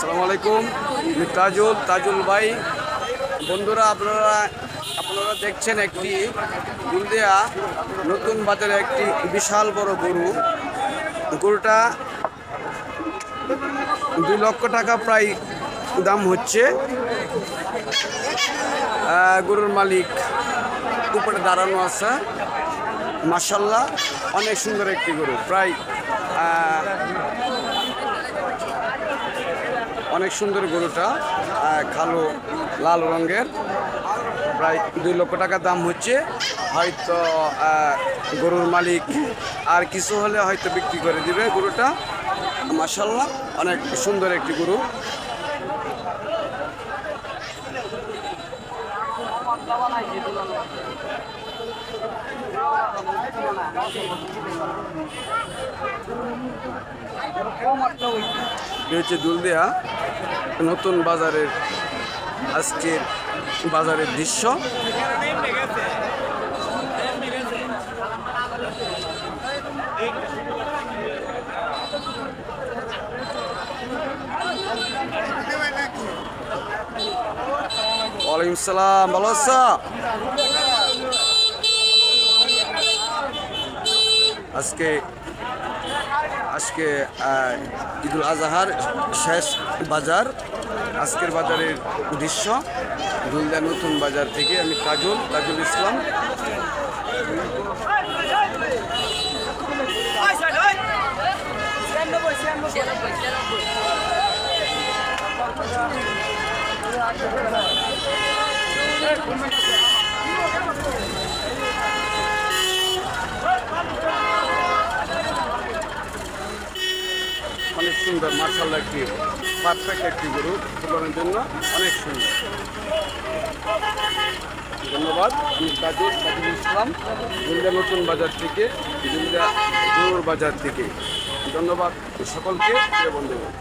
আসসালামু আলাইকুম, আমি তাজুল ভাই। বন্ধুরা, আপনারা দেখছেন একটি হলদিয়া নতুন বাজারে একটি বিশাল বড় গরুটা 2 লক্ষ টাকা প্রায় দাম হচ্ছে। গরুর মালিক উপরে দাঁড়ানো আছে। মাশাআল্লাহ, অনেক সুন্দর একটি গরু, প্রায় অনেক সুন্দর গরুটা, কালো লাল রঙের, প্রায় 2 লক্ষ টাকা দাম হচ্ছে। হয়তো গরুর মালিক আর কিছু হলে হয়তো বিক্রি করে দিবে গরুটা। মাশাআল্লাহ, অনেক সুন্দর একটি গরু। হচ্ছে হলদিয়া নতুন বাজারের আজকের বাজারের দৃশ্য। ওয়ালাইকুম সালাম, ভালো আছো? আজকে ঈদুল আজহার শেষ বাজার, আজকের বাজারের দৃশ্য হলদিয়া নতুন বাজার থেকে। আমি তাজুল ইসলাম। অনেক সুন্দর, মাশাআল্লাহ, একটি পারফেক্ট একটি গরু কুরবানির জন্য, অনেক সুন্দর। ধন্যবাদ। আমি তাজুল ইসলাম, হলদিয়া নতুন বাজার থেকে, হলদিয়া গরুর বাজার থেকে। ধন্যবাদ সকলকে, প্রিয় বন্ধুগণ।